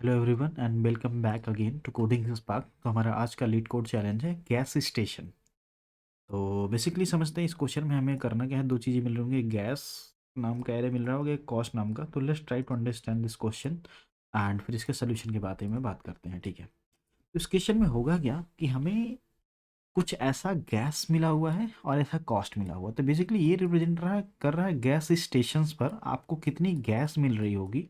Hello everyone and welcome back again to coding spark. तो हमारा आज का लीड कोड चैलेंज है गैस स्टेशन। तो बेसिकली समझते हैं इस क्वेश्चन में हमें करना क्या है। दो चीज़ें मिल रही होंगी, गैस नाम का एरे मिल रहा होगा, एक कॉस्ट नाम का। तो let's try to understand this question and फिर इसके सोल्यूशन के बारे में बात करते हैं, ठीक है। तो इस क्वेश्चन में होगा क्या कि हमें कुछ ऐसा गैस मिला हुआ है और ऐसा कॉस्ट मिला हुआ है। तो बेसिकली ये रिप्रेजेंट कर रहा है गैस स्टेशन पर आपको कितनी गैस मिल रही होगी,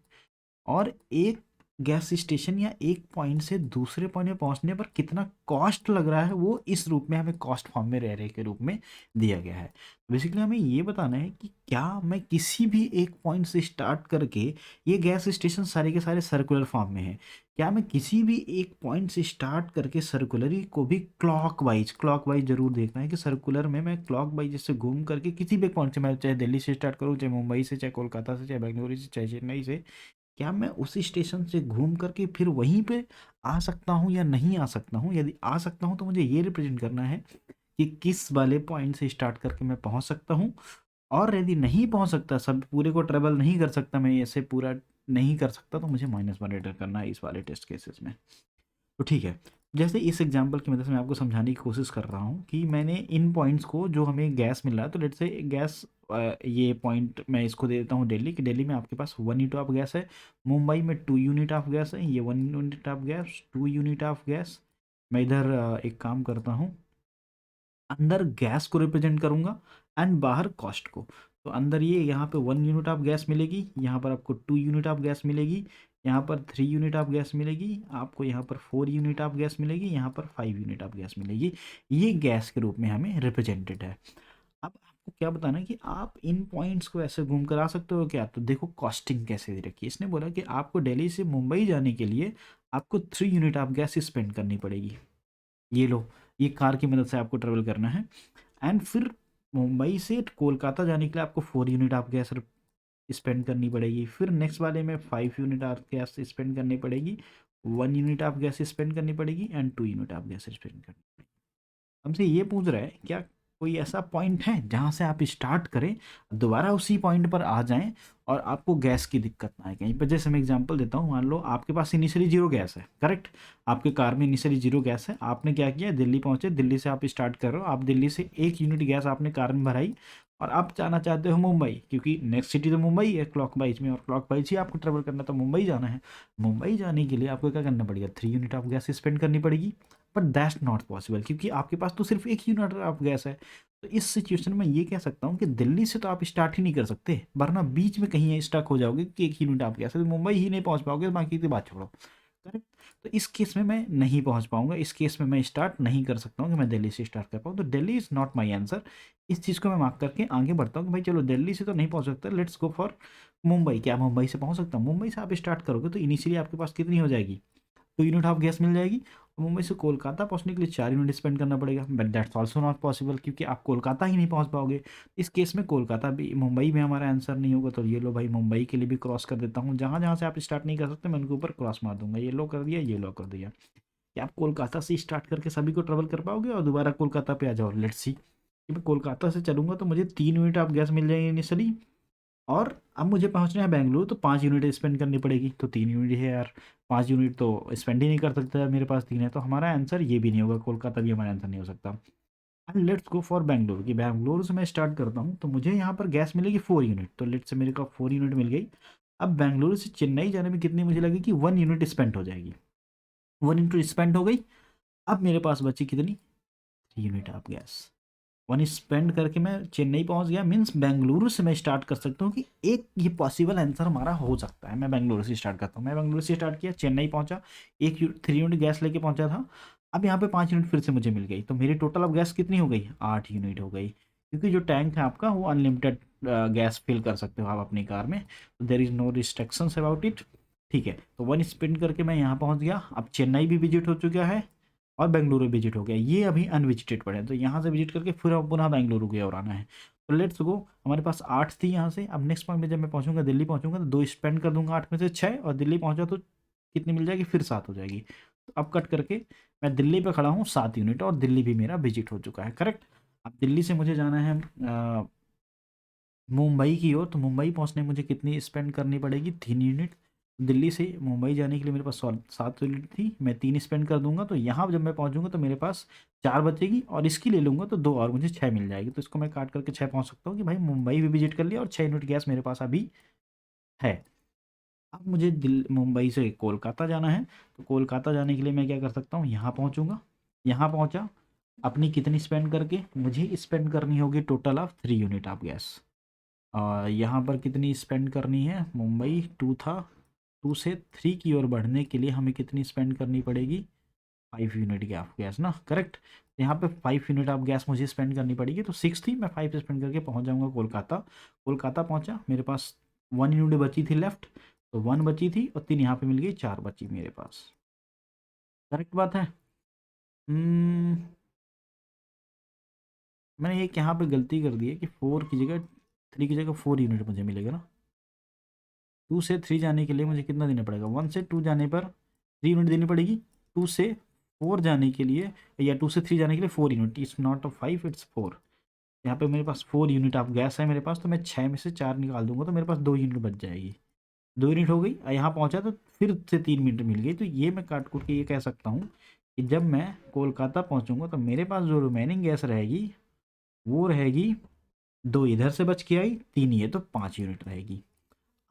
और एक गैस स्टेशन या एक पॉइंट से दूसरे पॉइंट में पहुंचने पर कितना कॉस्ट लग रहा है, वो इस रूप में हमें कॉस्ट फॉर्म में रह रहे के रूप में दिया गया है। बेसिकली हमें ये बताना है कि क्या मैं किसी भी एक पॉइंट से स्टार्ट करके, ये गैस स्टेशन सारे के सारे सर्कुलर फॉर्म में है, क्या मैं किसी भी एक पॉइंट से स्टार्ट करके सर्कुलरी को भी क्लॉकवाइज जरूर देखना है कि सर्कुलर में मैं क्लॉकवाइज जैसे घूम करके किसी भी पॉइंट से, मैं चाहे दिल्ली से स्टार्ट करूँ, चाहे मुंबई से, चाहे कोलकाता से, चाहे बेंगलुरु से, चाहे चेन्नई से, क्या मैं उसी स्टेशन से घूम करके फिर वहीं पे आ सकता हूँ या नहीं आ सकता हूँ। यदि आ सकता हूँ तो मुझे ये रिप्रेजेंट करना है कि किस वाले पॉइंट से स्टार्ट करके मैं पहुँच सकता हूँ, और यदि नहीं पहुँच सकता, सब पूरे को ट्रेवल नहीं कर सकता, मैं ऐसे पूरा नहीं कर सकता, तो मुझे -1 रिटर्न करना है इस वाले टेस्ट केसेस में। तो ठीक है, जैसे इस एग्जांपल की मदद से मैं आपको समझाने की कोशिश कर रहा हूँ कि मैंने इन पॉइंट्स को, जो हमें गैस मिल रहा है, तो लेट्स से गैस, ये पॉइंट मैं इसको दे देता हूँ दिल्ली, कि दिल्ली में आपके पास 1 यूनिट ऑफ गैस है, मुंबई में 2 यूनिट ऑफ गैस है, ये 1 unit of gas, 2 unit of gas. मैं इधर एक काम करता हूँ, अंदर गैस को रिप्रेजेंट करूंगा एंड बाहर कॉस्ट को। तो अंदर ये यहाँ पे 1 यूनिट ऑफ गैस मिलेगी, यहाँ पर आपको 2 यूनिट ऑफ गैस मिलेगी, यहाँ पर 3 यूनिट ऑफ गैस मिलेगी आपको, यहाँ पर 4 यूनिट ऑफ गैस मिलेगी, यहाँ पर 5 यूनिट ऑफ गैस मिलेगी। ये गैस के रूप में हमें रिप्रेजेंटेड है। अब आपको क्या बताना है कि आप इन पॉइंट्स को ऐसे घूम कर आ सकते हो क्या। तो देखो कॉस्टिंग कैसे दे रखी है, इसने बोला कि आपको दिल्ली से मुंबई जाने के लिए आपको 3 यूनिट ऑफ गैस स्पेंड करनी पड़ेगी। ये लो, ये कार की मदद से आपको ट्रेवल करना है। एंड फिर मुंबई से कोलकाता जाने के लिए आपको 4 यूनिट ऑफ गैस स्पेंड करनी पड़ेगी। फिर नेक्स्ट वाले में 5 यूनिट ऑफ गैस स्पेंड करनी पड़ेगी, 1 यूनिट ऑफ गैस स्पेंड करनी पड़ेगी, and 2 unit of gas spend करनी पड़ेगी। हमसे ये पूछ रहा है क्या कोई ऐसा पॉइंट है जहाँ से आप स्टार्ट करें, दोबारा उसी पॉइंट पर आ जाएं, और आपको गैस की दिक्कत ना आए कहीं पर। जैसे मैं एग्जांपल देता हूँ, मान लो आपके पास इनिशियली जीरो गैस है, करेक्ट। आपके कार में इनिशियली जीरो गैस है, आपने क्या किया, दिल्ली पहुंचे, दिल्ली से आप स्टार्ट कर रहे हो, आप दिल्ली से 1 यूनिट गैस आपने कार में भराई, और आप जाना चाहते हो मुंबई, क्योंकि नेक्स्ट सिटी तो मुंबई है क्लॉकवाइज में, और क्लॉकवाइज ही आपको ट्रेवल करना है, तो मुंबई जाना है। मुंबई जाने के लिए आपको क्या करना पड़ेगा, 3 यूनिट ऑफ गैस स्पेंड करनी पड़ेगी। बट दैट्स नॉट पॉसिबल, क्योंकि आपके पास तो सिर्फ 1 यूनिट ऑफ गैस है। तो इस सिचुएशन में ये कह सकता हूँ कि दिल्ली से तो आप स्टार्ट ही नहीं कर सकते, वरना बीच में कहीं स्टक हो जाओगे कि 1 यूनिट ऑफ गैस है, तो मुंबई ही नहीं पहुंच पाओगे, बाकी की बात छोड़ो, करेक्ट। तो इस केस में मैं नहीं पहुंच पाऊंगा, इस केस में मैं स्टार्ट नहीं कर सकता हूँ कि मैं दिल्ली से स्टार्ट कर पाऊँ। तो Delhi is not my answer. इस चीज़ को मैं मार्क करके आगे बढ़ता हूँ कि भाई चलो दिल्ली से तो नहीं पहुंच सकता, लेट्स गो फॉर मुंबई। क्या मुंबई से पहुंच सकता हूँ, मुंबई से आप स्टार्ट करोगे तो इनिशियली आपके पास कितनी हो जाएगी, 2 यूनिट ऑफ गैस मिल जाएगी। और मुंबई से कोलकाता पहुंचने के लिए 4 यूनिट स्पेंड करना पड़ेगा, but that's also not possible, क्योंकि आप कोलकाता ही नहीं पहुंच पाओगे। इस केस में कोलकाता भी, मुंबई में हमारा आंसर नहीं होगा। तो ये लो भाई, मुंबई के लिए भी क्रॉस कर देता हूँ, जहाँ जहाँ से आप स्टार्ट नहीं कर सकते मैं उनके ऊपर क्रॉस मार दूंगा। ये लो कर दिया, ये लो कर दिया। कि आप कोलकाता से स्टार्ट करके सभी को ट्रेवल कर पाओगे और दोबारा कोलकाता पे आ जाओ, लेट्स सी। कि मैं कोलकाता से चलूंगा तो मुझे 3 यूनिट ऑफ गैस मिल जाएंगे इनिशियली, और अब मुझे पहुंचना है बेंगलुरु, तो 5 यूनिट स्पेंड करनी पड़ेगी। तो 3 यूनिट है यार, 5 यूनिट तो स्पेंड ही नहीं कर सकता है, मेरे पास 3 है, तो हमारा आंसर ये भी नहीं होगा, कोलकाता भी हमारा आंसर नहीं हो सकता। And let's go for Bengaluru, कि बेंगलुरु से मैं स्टार्ट करता हूँ तो मुझे यहाँ पर गैस मिलेगी 4 यूनिट, तो लेट्स से मेरे को 4 यूनिट मिल गई। अब बेंगलुरु से चेन्नई जाने में कितनी मुझे लगेगी, 1 यूनिट स्पेंड हो जाएगी, 1 यूनिट स्पेंड हो गई। अब मेरे पास बची कितनी, 3 यूनिट ऑफ गैस। 1 स्पेंड करके मैं चेन्नई पहुंच गया, मीन्स बेंगलुरु से मैं स्टार्ट कर सकता हूँ कि एक ये पॉसिबल आंसर हमारा हो सकता है। मैं बेंगलुरु से स्टार्ट करता हूँ, मैं बेंगलुरु से स्टार्ट किया, चेन्नई पहुंचा, 3 यूनिट गैस लेके पहुंचा था। अब यहाँ पे 5 यूनिट फिर से मुझे मिल गई, तो मेरी टोटल अब गैस कितनी हो गई, 8 यूनिट हो गई, क्योंकि जो टैंक है आपका वो अनलिमिटेड गैस फिल कर सकते हो आप अपनी कार में, तो there is no restrictions about it. ठीक है, तो 1 स्पेंड करके मैं यहाँ पहुँच गया। अब चेन्नई भी विजिट हो चुका है और बेंगलुरु विजिट हो गया, ये अभी अनविजिटेड पड़े हैं, तो यहाँ से विजिट करके फिर पुनः बेंगलुरु की ओर आना है। तो लेट्स गो, हमारे पास 8 थी यहाँ से। अब नेक्स्ट पॉइंट में जब मैं पहुँचूंगा, दिल्ली पहुँचूंगा, तो 2 स्पेंड कर दूंगा, 8 में से 6, और दिल्ली पहुँचा तो कितनी मिल जाएगी, फिर 7 हो जाएगी। तो अब कट करके मैं दिल्ली पे खड़ा हूँ 7 यूनिट, और दिल्ली भी मेरा विजिट हो चुका है, करेक्ट। अब दिल्ली से मुझे जाना है मुंबई की ओर, तो मुंबई पहुँचने में मुझे कितनी स्पेंड करनी पड़ेगी, 3 यूनिट। दिल्ली से मुंबई जाने के लिए मेरे पास 7 यूनिट थी, मैं 3 स्पेंड कर दूंगा, तो यहाँ जब मैं पहुँचूंगा तो मेरे पास 4 बचेगी, और इसकी ले लूँगा तो 2 और मुझे 6 मिल जाएगी। तो इसको मैं काट करके 6 पहुँच सकता हूँ कि भाई मुंबई भी विजिट कर लिया और 6 यूनिट गैस मेरे पास अभी है। अब मुझे मुंबई से कोलकाता जाना है, तो कोलकाता जाने के लिए मैं क्या कर सकता हूँ, यहाँ पहुँचूंगा। यहाँ पहुँचा, अपनी कितनी स्पेंड करके, मुझे स्पेंड करनी होगी total of 3 unit of gas. यहाँ पर कितनी स्पेंड करनी है, मुंबई 2 था, 2 से 3 की ओर बढ़ने के लिए हमें कितनी स्पेंड करनी पड़ेगी, 5 यूनिट की ऑफ गैस ना, करेक्ट। यहाँ पे 5 यूनिट ऑफ गैस मुझे स्पेंड करनी पड़ेगी, तो 6 थी, मैं 5 स्पेंड करके पहुँच जाऊँगा कोलकाता। कोलकाता पहुँचा, मेरे पास 1 यूनिट बची थी लेफ्ट, तो 1 बची थी और 3 यहाँ पे मिल गई, 4 बची मेरे पास। करेक्ट बात है। मैंने एक यहाँ पे गलती कर दी है कि 4 की जगह 3 की जगह 4 यूनिट मुझे मिलेगा ना। 2 से 3 जाने के लिए मुझे कितना देना पड़ेगा, 1 से 2 जाने पर 3 यूनिट देनी पड़ेगी, 2 से 4 जाने के लिए, या 2 से 3 जाने के लिए 4 unit, it's not a 5, it's 4। यहाँ पे मेरे पास 4 यूनिट ऑफ गैस है मेरे पास, तो मैं 6 में से 4 निकाल दूंगा तो मेरे पास 2 यूनिट बच जाएगी। 2 यूनिट हो गई, यहाँ पहुँचा तो फिर से 3 मिनट मिल गई। तो ये मैं काट कूट के ये कह सकता हूँ कि जब मैं कोलकाता पहुँचूंगा तो मेरे पास जो रिमेनिंग गैस रहेगी वो रहेगी, 2 इधर से बच के आई, 3 ये, तो 5 यूनिट रहेगी।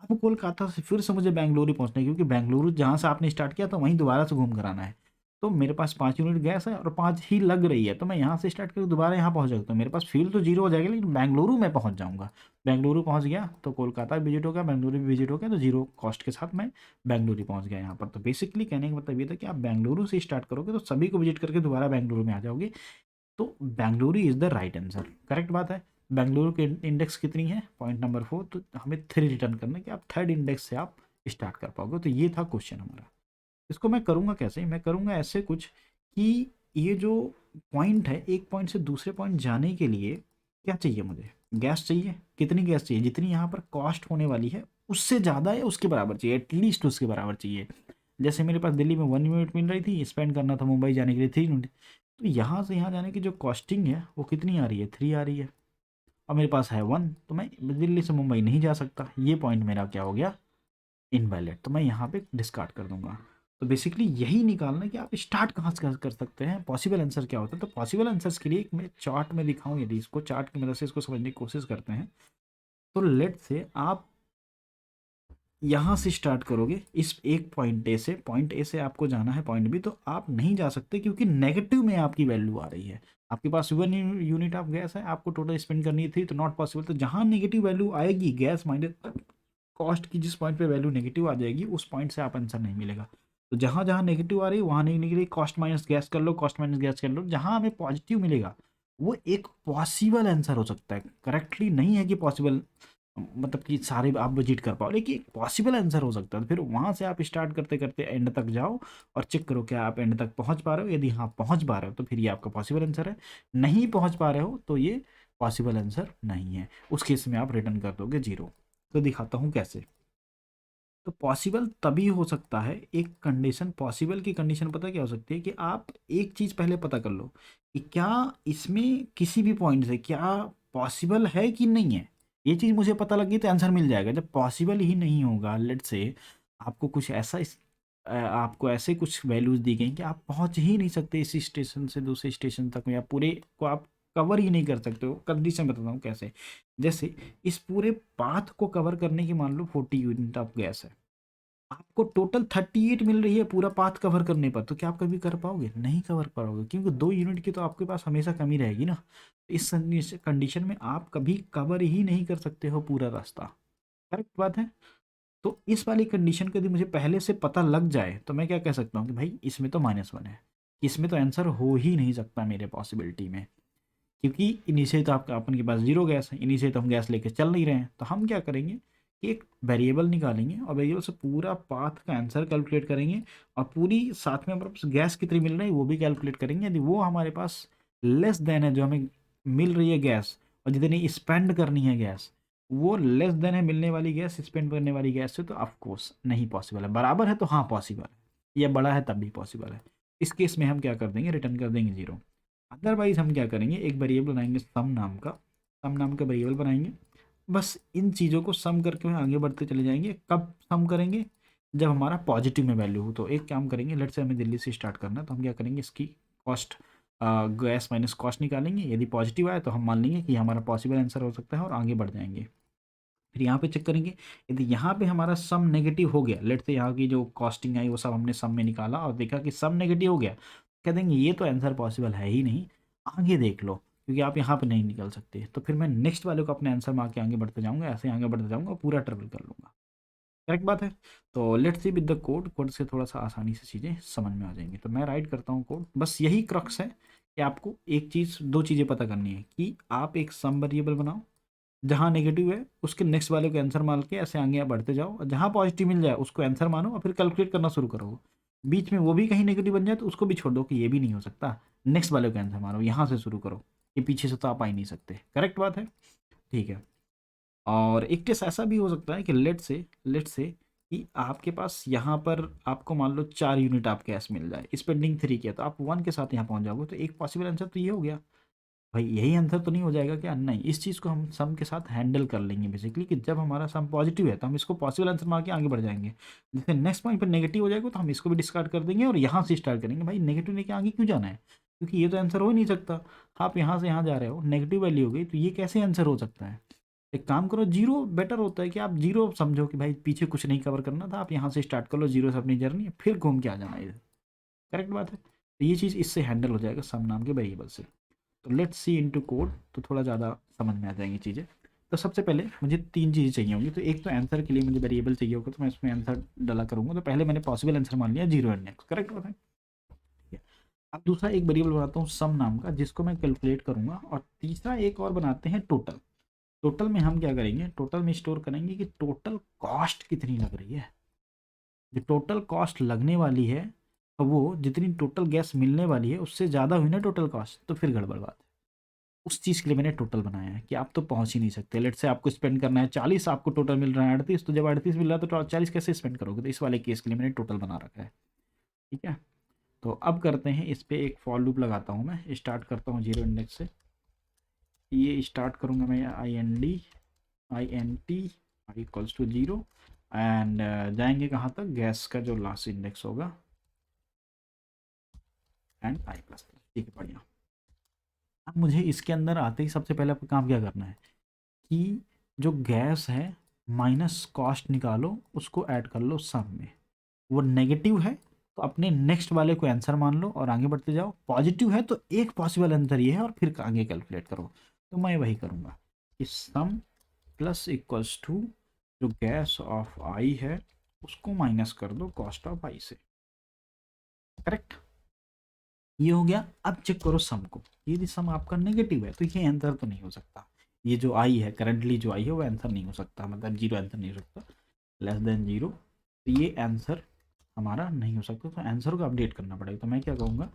अब कोलकाता से फिर से मुझे बेंगलुरु पहुंचना है, क्योंकि बेंगलुरु जहाँ से आपने स्टार्ट किया तो वहीं दोबारा से घूम कर आना है। तो मेरे पास 5 यूनिट गैस है और 5 ही लग रही है, तो मैं यहाँ से स्टार्ट करके दोबारा यहाँ पहुँच सकता हूँ। मेरे पास फ्यूल तो जीरो हो जाएगा, लेकिन बेंगलुरु में पहुँच जाऊँगा। बेंगलुरु पहुँच गया तो कोलकाता भी विजिट हो गया, बेंगलुरु भी विजिट हो गया, तो जीरो कॉस्ट के साथ मैं बेंगलुरु पहुँच गया यहाँ पर। तो बेसिकली कहने का मतलब ये था कि आप बेंगलुरु से स्टार्ट करोगे तो सभी को विजिट करके दोबारा बेंगलुरु में आ जाओगे। तो Bengaluru is the right answer, correct बात है। बेंगलुरु की इंडेक्स कितनी है, पॉइंट नंबर 4, तो हमें 3 रिटर्न करना है कि आप थर्ड इंडेक्स से आप स्टार्ट कर पाओगे। तो ये था क्वेश्चन हमारा। इसको मैं करूँगा कैसे, मैं करूँगा ऐसे कुछ कि ये जो पॉइंट है, एक पॉइंट से दूसरे पॉइंट जाने के लिए क्या चाहिए, मुझे गैस चाहिए। कितनी गैस चाहिए, जितनी यहाँ पर कॉस्ट होने वाली है उससे ज़्यादा या उसके बराबर चाहिए, एटलीस्ट उसके बराबर चाहिए। जैसे मेरे पास दिल्ली में 1 यूनिट मिल रही थी, स्पेंड करना था मुंबई जाने के लिए 3 यूनिट, तो यहाँ से यहाँ जाने की जो कॉस्टिंग है वो कितनी आ रही है, 3 आ रही है, और मेरे पास है 1, तो मैं दिल्ली से मुंबई नहीं जा सकता। ये पॉइंट मेरा क्या हो गया, इनवैलिड, तो मैं यहाँ पे डिस्कार्ड कर दूंगा। तो बेसिकली यही निकालना है कि आप स्टार्ट कहाँ से कर सकते हैं, पॉसिबल आंसर क्या होता है। तो पॉसिबल आंसर्स के लिए एक मैं चार्ट में दिखाऊँ, यदि इसको चार्ट की मदद से इसको समझने की कोशिश करते हैं, तो लेट से आप यहाँ से स्टार्ट करोगे, इस एक पॉइंट ए से आपको जाना है पॉइंट बी, तो आप नहीं जा सकते क्योंकि नेगेटिव में आपकी वैल्यू आ रही है। आपके पास 1 यूनिट ऑफ गैस है, आपको टोटल स्पेंड करनी थी, तो नॉट पॉसिबल। तो जहाँ नेगेटिव वैल्यू आएगी, गैस माइनस कॉस्ट की जिस पॉइंट पे वैल्यू नेगेटिव आ जाएगी, उस पॉइंट से आप आंसर नहीं मिलेगा। तो जहाँ जहाँ नेगेटिव आ रही है वहाँ नहीं निकलेगी, कॉस्ट माइनस गैस कर लो, कॉस्ट माइनस गैस कर लो, जहाँ हमें पॉजिटिव मिलेगा वो एक पॉसिबल आंसर हो सकता है। करेक्टली नहीं है कि पॉसिबल मतलब कि सारे आप विजिट कर पाओ, लेकिन एक पॉसिबल आंसर हो सकता है। फिर वहाँ से आप स्टार्ट करते करते एंड तक जाओ और चेक करो क्या आप एंड तक पहुँच पा रहे हो। यदि हाँ पहुँच पा रहे हो तो फिर ये आपका पॉसिबल आंसर है, नहीं पहुँच पा रहे हो तो ये पॉसिबल आंसर नहीं है। उस केस में आप रिटर्न कर दोगे 0। तो दिखाता हूँ कैसे। तो पॉसिबल तभी हो सकता है, एक कंडीशन, पॉसिबल की कंडीशन पता क्या हो सकती है, कि आप एक चीज़ पहले पता कर लो कि क्या इसमें किसी भी पॉइंट से क्या पॉसिबल है कि नहीं है। ये चीज़ मुझे पता लगी तो आंसर मिल जाएगा। जब पॉसिबल ही नहीं होगा, लेट से आपको कुछ ऐसा आपको ऐसे कुछ वैल्यूज़ दी गई कि आप पहुंच ही नहीं सकते इस स्टेशन से दूसरे स्टेशन तक, या पूरे को आप कवर ही नहीं कर सकते हो। कंडीशन बताता हूँ कैसे। जैसे इस पूरे पाथ को कवर करने की मान लो 40 यूनिट ऑफ गैस है, आपको टोटल 38 मिल रही है पूरा पाथ कवर करने पर, तो क्या आप कभी कर पाओगे, नहीं कवर पाओगे, क्योंकि 2 यूनिट की तो आपके पास हमेशा कमी रहेगी ना। इस कंडीशन में आप कभी कवर ही नहीं कर सकते हो पूरा रास्ता। करेक्ट बात है। तो इस वाली कंडीशन को यदि मुझे पहले से पता लग जाए तो मैं क्या कह सकता हूँ कि भाई इसमें तो -1 है, इसमें तो आंसर हो ही नहीं सकता मेरे पॉसिबिलिटी में, क्योंकि इन्हीं से तो आपका अपन के पास जीरो गैस है, इन्हीं से तो हम गैस लेके चल नहीं रहे हैं। तो हम क्या करेंगे कि एक वेरिएबल निकालेंगे और वेरिएबल से पूरा पाथ का आंसर कैलकुलेट करेंगे, और पूरी साथ में हमारे पास गैस कितनी मिल रही है वो भी कैलकुलेट करेंगे। यदि वो हमारे पास लेस देन है, जो हमें मिल रही है गैस, और जितनी स्पेंड करनी है गैस वो लेस देन है मिलने वाली गैस स्पेंड करने वाली गैस से, तो ऑफकोर्स नहीं पॉसिबल है। बराबर है तो हाँ पॉसिबल है, या बड़ा है तब भी पॉसिबल है। इस केस में हम क्या कर देंगे, रिटर्न कर देंगे 0। अदरवाइज हम क्या करेंगे, एक वेरिएबल बनाएंगे सम नाम का, सम नाम का वेरिएबल बनाएंगे। बस इन चीज़ों को सम करके आगे बढ़ते चले जाएंगे। कब सम करेंगे, जब हमारा पॉजिटिव में वैल्यू हो। तो एक काम करेंगे, लेट्स से हमें दिल्ली से स्टार्ट करना है, तो हम क्या करेंगे, इसकी कॉस्ट गैस माइनस कॉस्ट निकालेंगे। यदि पॉजिटिव आए तो हम मान लेंगे कि हमारा पॉसिबल आंसर हो सकता है और आगे बढ़ जाएंगे। फिर यहाँ पे चेक करेंगे, यदि यहाँ पे हमारा सम नेगेटिव हो गया, लेट्स से यहाँ की जो कॉस्टिंग आई वो सब हमने सम में निकाला और देखा कि सम नेगेटिव हो गया, कह देंगे ये तो आंसर पॉसिबल है ही नहीं, आगे देख लो, क्योंकि आप यहाँ पे नहीं निकल सकते। तो फिर मैं नेक्स्ट वाले को अपने आंसर मार के आगे बढ़ते जाऊँगा, ऐसे आगे बढ़ते जाऊँगा, पूरा ट्रेवल कर लूँगा। करेक्ट बात है। तो let's see with the code, code से थोड़ा सा आसानी से चीज़ें समझ में आ जाएंगी। तो मैं राइट करता हूँ कोड। बस यही क्रक्स है कि आपको एक चीज़, दो चीज़ें पता करनी है कि आप एक सम वेरिएबल बनाओ, जहाँ नेगेटिव है उसके नेक्स्ट वाले को आंसर मान के ऐसे आगे आप बढ़ते जाओ, और जहाँ पॉजिटिव मिल जाए उसको आंसर मानो और फिर कैलकुलेट करना शुरू करो। बीच में वो भी कहीं नेगेटिव बन जाए तो उसको भी छोड़ दो कि ये भी नहीं हो सकता, नेक्स्ट वाले को आंसर मानो, यहाँ से शुरू करो, ये पीछे से तो आप आ ही नहीं सकते। करेक्ट बात है। ठीक है। और एक केस ऐसा भी हो सकता है कि लेट से कि आपके पास यहाँ पर आपको मान लो 4 यूनिट आप गैस मिल जाए, स्पेंडिंग 3 किया तो आप 1 के साथ यहाँ पहुँच जाओगे, तो एक पॉसिबल आंसर तो ये हो गया। भाई यही आंसर तो नहीं हो जाएगा क्या? नहीं, इस चीज़ को हम सम के साथ हैंडल कर लेंगे बेसिकली, कि जब हमारा सम पॉजिटिव है तो हम इसको पॉसिबल आंसर मान के आगे बढ़ जाएंगे। जैसे नेक्स्ट पॉइंट पर नेगेटिव हो जाएगा तो हम इसको भी डिस्कार्ड कर देंगे और यहाँ से स्टार्ट करेंगे। भाई नेगेटिव लेके आगे क्यों जाना है, क्योंकि ये तो आंसर हो ही नहीं सकता। आप यहाँ से यहाँ जा रहे हो, नेगेटिव वैल्यू हो गई, तो ये कैसे आंसर हो सकता है? एक काम करो, जीरो बेटर होता है कि आप जीरो समझो कि भाई पीछे कुछ नहीं कवर करना था, आप यहाँ से स्टार्ट कर लो जीरो से अपनी जर्नी, फिर घूम के आ जाना इधर। करेक्ट बात है। तो ये चीज़ इससे हैंडल हो जाएगा सम नाम के वेरिएबल से। तो लेट्स सी इनटू कोड, तो थोड़ा ज़्यादा समझ में आ जाएंगी चीज़ें। तो सबसे पहले मुझे 3 चीज़ें चाहिए होंगी। तो एक तो आंसर के लिए मुझे वेरिएबल चाहिए होगा, तो मैं इसमें आंसर डाला करूँगा। तो पहले मैंने पॉसिबल आंसर मान लिया 0 एंड नेक्स्ट। करेक्ट बात है। ठीक है। अब दूसरा एक वेरिएबल बनाता हूँ सम नाम का, जिसको मैं कैलकुलेट करूँगा। और तीसरा एक और बनाते हैं टोटल। टोटल में हम क्या करेंगे, टोटल में स्टोर करेंगे कि टोटल कॉस्ट कितनी लग रही है। जो टोटल कॉस्ट लगने वाली है, वो जितनी टोटल गैस मिलने वाली है उससे ज़्यादा हुई ना टोटल कॉस्ट, तो फिर गड़बड़ बात है। उस चीज़ के लिए मैंने टोटल बनाया है कि आप तो पहुंच ही नहीं सकते। लेट से आपको स्पेंड करना है 40, आपको टोटल मिल रहा है 38, तो जब 38 मिल रहा है तो 40 कैसे स्पेंड करोगे? तो इस वाले केस के लिए मैंने टोटल बना रखा है। ठीक है। तो अब करते हैं इस पर एक फॉर लूप लगाता हूँ मैं, स्टार्ट करता हूँ 0 इंडेक्स से। ये स्टार्ट करूँगा मैं INT I equals to 0 and जाएंगे कहाँ तक, गैस का जो लास्ट इंडेक्स होगा एंड I प्लस। ठीक है, बढ़िया। अब मुझे इसके अंदर आते ही सबसे पहले आपको काम क्या करना है कि जो गैस है माइनस कॉस्ट निकालो, उसको ऐड कर लो सम में। वो नेगेटिव है तो अपने नेक्स्ट वाले को आंसर मान लो और आगे बढ़ते जाओ। पॉजिटिव है तो एक पॉसिबल आंसर ये है और फिर आगे कैलकुलेट करो। तो मैं वही करूँगा कि सम प्लस इक्वल्स टू जो गैस ऑफ आई है उसको माइनस कर दो कॉस्ट ऑफ आई से। करेक्ट। ये हो गया। अब चेक करो सम को, यदि सम आपका नेगेटिव है तो ये आंसर तो नहीं हो सकता। ये जो आई है करंटली जो आई है वो आंसर नहीं हो सकता, मतलब 0 आंसर नहीं हो सकता, लेस देन 0। तो ये आंसर हमारा नहीं हो सकता, तो आंसर को अपडेट करना पड़ेगा। तो मैं क्या कहूँगा,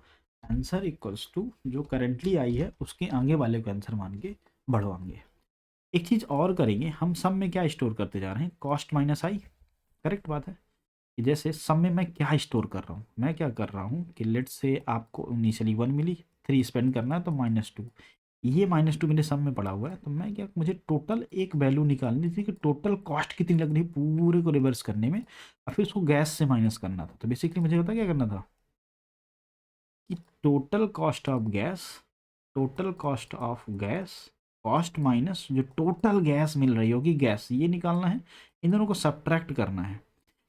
आंसर इक्वल्स टू जो करंटली आई है उसके आगे वाले को आंसर मान के बढ़वाएंगे। एक चीज़ और करेंगे, हम सम में क्या स्टोर करते जा रहे हैं, कॉस्ट माइनस आई। करेक्ट बात है। कि जैसे सम में मैं क्या स्टोर कर रहा हूँ, मैं क्या कर रहा हूँ कि लेट से आपको इनिशियली 1 मिली, 3 स्पेंड करना है तो -2, ये -2 मेरे सम में पड़ा हुआ है। तो मैं क्या, मुझे टोटल एक वैल्यू निकालनी थी कि टोटल कॉस्ट कितनी लग रही है पूरे को रिवर्स करने में, और फिर उसको गैस से माइनस करना था। तो बेसिकली मुझे पता क्या करना था कि total cost of gas, total cost of gas, cost minus जो टोटल गैस मिल रही होगी गैस, ये निकालना है। इन दोनों को सब्ट्रैक्ट करना है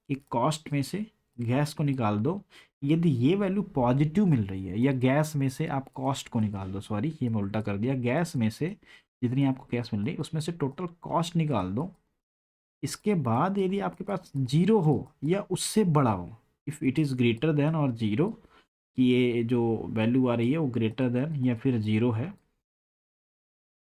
कि कॉस्ट में से गैस को निकाल दो। यदि ये वैल्यू पॉजिटिव मिल रही है, या गैस में से आप कॉस्ट को निकाल दो, सॉरी ये मैं उल्टा कर दिया, गैस में से जितनी आपको गैस मिल रही है उसमें से टोटल कॉस्ट निकाल दो। इसके बाद यदि आपके पास 0 हो या उससे बड़ा हो, if it is greater than और 0, कि ये जो वैल्यू आ रही है वो ग्रेटर देन या फिर 0 है,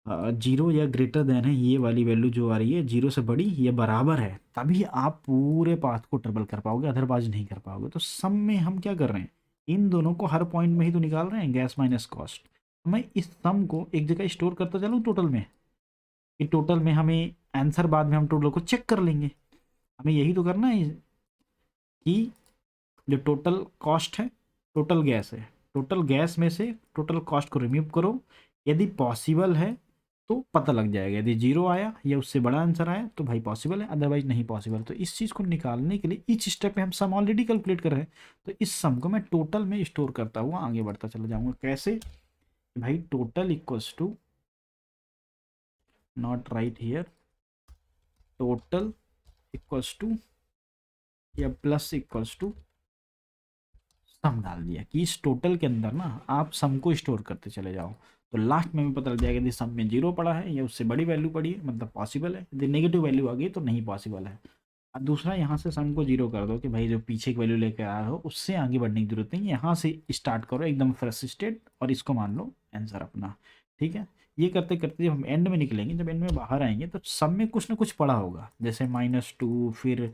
0 या ग्रेटर देन है, ये वाली वैल्यू जो आ रही है 0 से बड़ी या बराबर है, तभी आप पूरे पाथ को ट्रेवल कर पाओगे, अदरवाइज नहीं कर पाओगे। तो सम में हम क्या कर रहे हैं, इन दोनों को हर पॉइंट में ही तो निकाल रहे हैं, गैस माइनस कॉस्ट। मैं इस सम को एक जगह स्टोर करता चलूँ टोटल में, कि टोटल में हमें आंसर बाद में हम टोटल को चेक कर लेंगे। हमें यही तो करना है कि जो टोटल कॉस्ट है, टोटल गैस है, टोटल गैस में से टोटल कॉस्ट को रिमूव करो। यदि पॉसिबल है तो पता लग जाएगा यदि जीरो आया या उससे बड़ा आंसर आया तो भाई पॉसिबल है, अदरवाइज नहीं पॉसिबल। तो इस चीज़ को निकालने के लिए ईच स्टेप में हम सम ऑलरेडी कैलकुलेट कर रहे हैं, तो इस सम को मैं टोटल में स्टोर करता हुआ आगे बढ़ता चला जाऊंगा। कैसे भाई, total equals to, not right here, total equals to या प्लस इक्वल्स टू सम डाल दिया कि इस टोटल के अंदर ना आप सम को स्टोर करते चले जाओ। तो लास्ट में भी पता लग जाएगा यदि सम में जीरो पड़ा है या उससे बड़ी वैल्यू पड़ी है मतलब पॉसिबल है, यदि नेगेटिव वैल्यू आ गई तो नहीं पॉसिबल है। और दूसरा यहाँ से सम को जीरो कर दो कि भाई जो पीछे की वैल्यू लेकर आया हो उससे आगे बढ़ने की जरूरत नहीं, यहाँ से स्टार्ट करो एकदम फ्रेश स्टेट और इसको मान लो आंसर अपना। ठीक है, ये करते करते जब हम एंड में निकलेंगे, जब एंड में बाहर आएंगे तो सम में कुछ ना कुछ पड़ा होगा, जैसे -2, फिर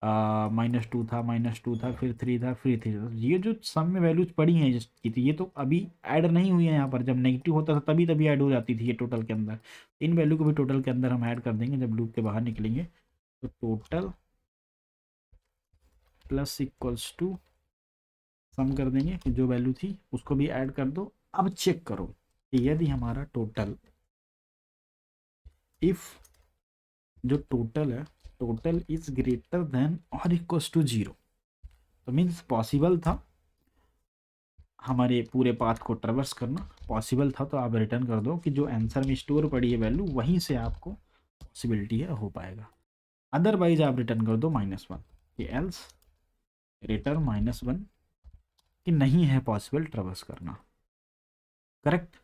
-2 था, -2 था, फिर 3 था, फिर 3 था। ये जो सम में वैल्यूज पड़ी हैं जिसकी थी, ये तो अभी ऐड नहीं हुई है यहाँ पर। जब नेगेटिव होता था तभी तभी ऐड हो जाती थी ये टोटल के अंदर। इन वैल्यू को भी टोटल के अंदर हम ऐड कर देंगे जब लूप के बाहर निकलेंगे। तो टोटल प्लस इक्वल्स टू सम कर देंगे कि जो वैल्यू थी उसको भी ऐड कर दो। अब चेक करो कि यदि हमारा टोटल, इफ जो टोटल है, टोटल इज ग्रेटर देन और इक्वल्स टू जीरो, तो मीन्स पॉसिबल था हमारे पूरे पाथ को ट्रेवर्स करना, पॉसिबल था। तो आप रिटर्न कर दो कि जो आंसर में स्टोर पड़ी है वैल्यू वहीं से आपको पॉसिबिलिटी है हो पाएगा। अदरवाइज आप रिटर्न कर दो -1 कि एल्स रिटर्न -1 कि नहीं है पॉसिबल ट्रेवर्स करना। करेक्ट।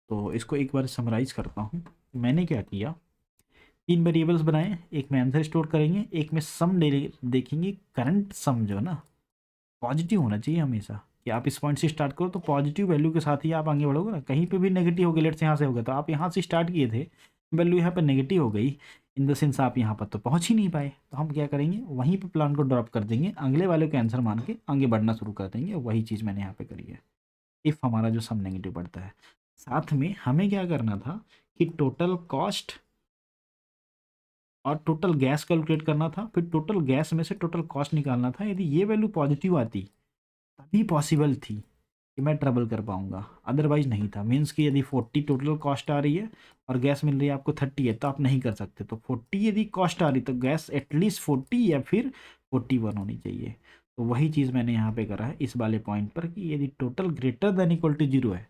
तो इसको एक बार समराइज करता हूँ। मैंने क्या किया, 3 वेरिएबल्स बनाए, एक में आंसर स्टोर करेंगे, एक में सम देखेंगे। करंट सम जो ना पॉजिटिव होना चाहिए हमेशा, कि आप इस पॉइंट से स्टार्ट करो तो पॉजिटिव वैल्यू के साथ ही आप आगे बढ़ोगे ना। कहीं पे भी नेगेटिव हो गया, लेट से यहाँ से हो गया तो आप यहाँ से स्टार्ट किए थे, वैल्यू यहाँ पर नेगेटिव हो गई, इन द सेंस आप यहाँ पर तो पहुँच ही नहीं पाए। तो हम क्या करेंगे, वहीं पे प्लान को ड्रॉप कर देंगे, अगले वाले का आंसर मान के आगे बढ़ना शुरू कर देंगे। वही चीज़ मैंने यहाँ पे करी है इफ़ हमारा जो सम नेगेटिव बढ़ता है। साथ में हमें क्या करना था कि टोटल कॉस्ट और टोटल गैस कैलकुलेट करना था, फिर टोटल गैस में से टोटल कॉस्ट निकालना था। यदि ये वैल्यू पॉजिटिव आती तभी पॉसिबल थी कि मैं ट्रबल कर पाऊंगा, अदरवाइज नहीं था। मीन्स कि यदि 40 टोटल कॉस्ट आ रही है और गैस मिल रही है आपको 30 है तो आप नहीं कर सकते। तो 40 यदि कॉस्ट आ रही तो गैस एटलीस्ट 40 या फिर 41 होनी चाहिए। तो वही चीज़ मैंने यहाँ पे करा है इस वाले पॉइंट पर कि यदि total greater than equal to zero है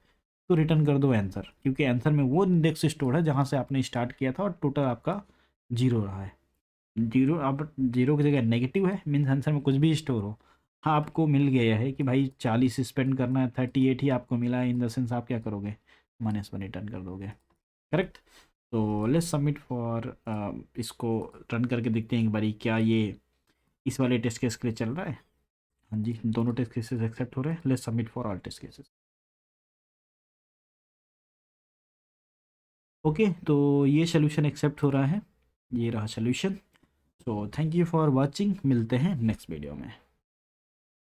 तो रिटर्न कर दो आंसर, क्योंकि आंसर में वो इंडेक्स स्टोर है जहाँ से आपने स्टार्ट किया था और टोटल आपका जीरो रहा है। जीरो, अब जीरो की जगह नेगेटिव है, मीन्स आंसर में कुछ भी स्टोर हो। हाँ, आपको मिल गया है कि भाई 40 स्पेंड करना है, 38 ही आपको मिला है, इन द सेंस आप क्या करोगे, -1 रिटर्न कर दोगे। करेक्ट। तो लेट्स सबमिट फॉर, इसको रन करके देखते हैं एक बारी क्या ये इस वाले टेस्ट केस के लिए चल रहा है। हाँ जी, दोनों टेस्ट केसेस एक्सेप्ट हो रहे हैं। Let's submit for all test cases. Okay, तो ये सोल्यूशन एक्सेप्ट हो रहा है, ये रहा solution. So thank you for watching, मिलते हैं नेक्स्ट वीडियो में।